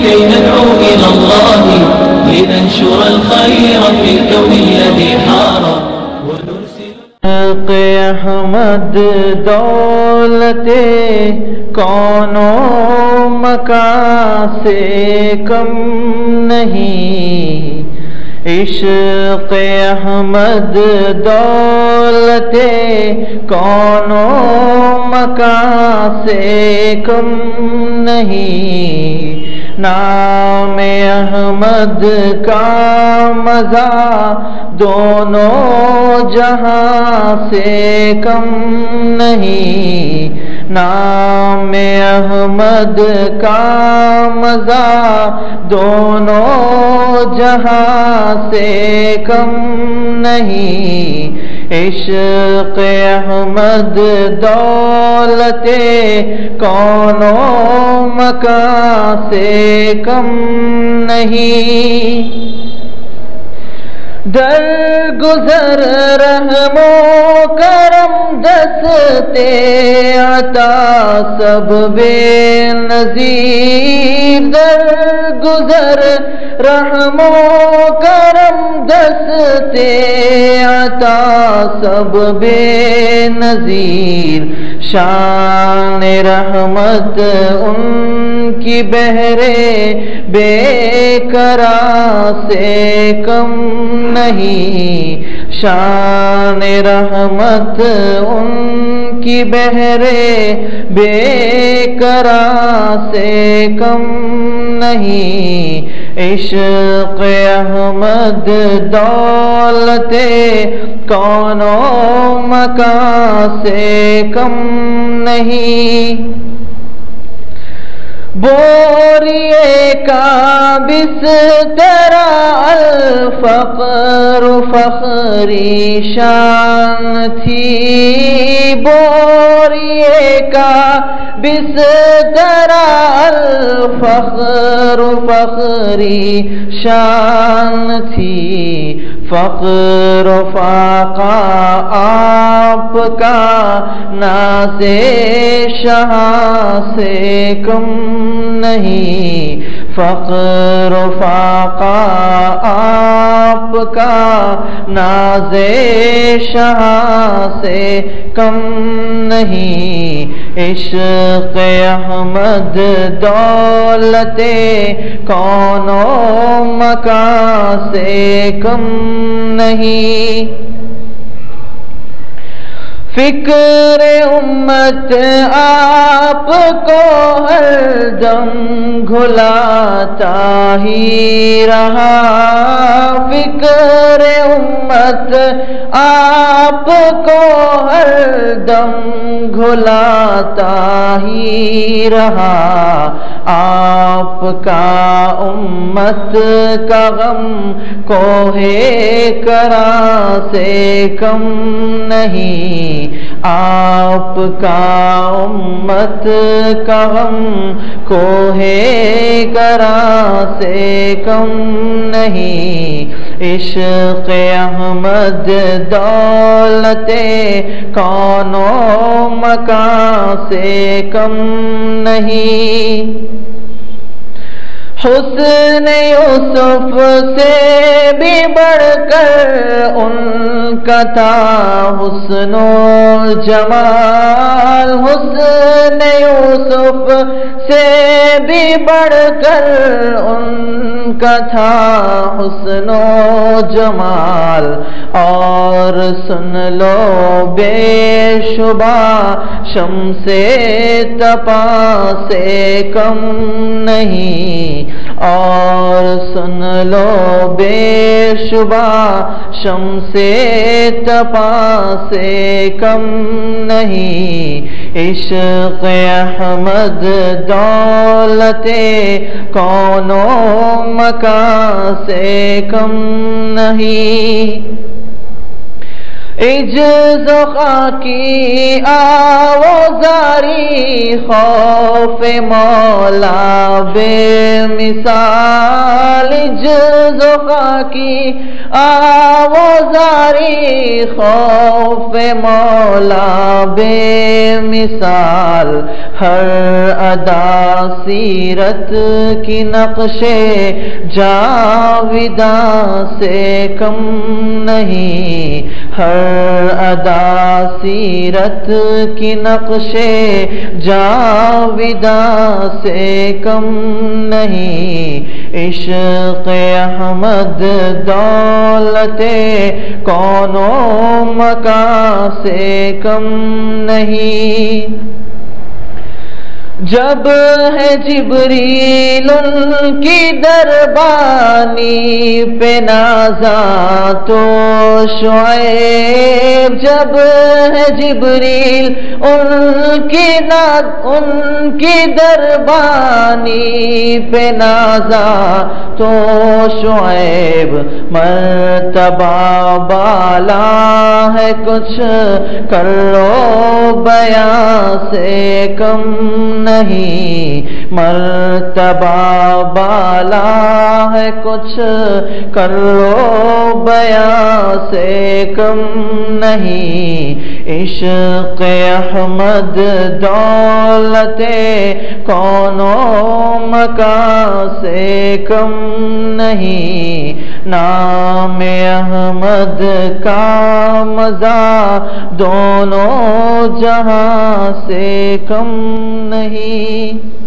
كي ندعو إلى الله لننشر الخير في الكون الذي حار ونرسل احمد دولت کون و مکان سے کم نہیں، عشق احمد دولت کون و مکان سے کم نہیں، نام احمد کا مزہ دونوں جہاں سے کم نہیں، نام احمد کا مزہ دونوں جہاں سے کم نہیں، عشق احمد دولت کون و مکان سے کم نہیں، در گزر رحم و کرم دستے عطا سب بے نظیر، در گزر رحم و کرم دستے عطا سب بے نظیر، شان رحمت ان کی بہرے بے قرار سے کم نہیں، شان رحمت ان کی بہرے بے قرار سے کم نہیں، عشق احمد دولت کون و مکان سے کم نہیں، بوریے کا بستر الفقر فخری شان تھی، بوریے کا بستر الفقر فخری شان تھی، فقر و فاقہ آپ کا ناز شاہ سے کم نہیں، فقر و فاقہ آپ کا ناز شاہ سے کم نہیں، عشق احمد دولت کون و مکان سے کم نہیں، فکر امت آپ کو ہر دم گھلاتا ہی رہا، فکر امت آپ کو ہر دم گھلاتا ہی رہا، آپ کا امت کا غم کوہ کرا سے کم نہیں، آپ کا امت کا غم کوہ کرا سے کم نہیں، عشق احمد دولت کون و مکان سے کم نہیں، حسن یوسف سے بھی بڑھ کر ان کا تھا حسن و جمال، حسن یوسف سے بھی بڑھ کر ان کا تھا حسن و جمال، اور سن لو بے شبہ شمس تپا سے کم نہیں، اور سن لو بے شبہ شمس تپا سے کم نہیں، عشق احمد دولت کون و مکان سے کم نہیں، عجز و خاکی آوازاری خوف مولا بے مثال عجز و خاکی آوازاری خوف مولا بے مثال ہر ادا سیرت کی نقش جاویداں سے کم نہیں ہر ادا سیرت کی نقش جاویداں سے کم نہیں عشق احمد دولت کون و مکان سے کم نہیں جب ہے جبریل ان کی دربانی پہ نازاں تو شعیب جب ہے جبریل ان کی دربانی پہ نازاں تو شعیب مرتبہ بالا ہے کچھ کرو بیان سے کم نہیں مرتبہ بالا ہے کچھ کرو بیان سے کم نہیں عشق احمد دولت کون و مکان سے کم نہیں نام احمد کا مزہ دونوں جہاں سے کم نہیں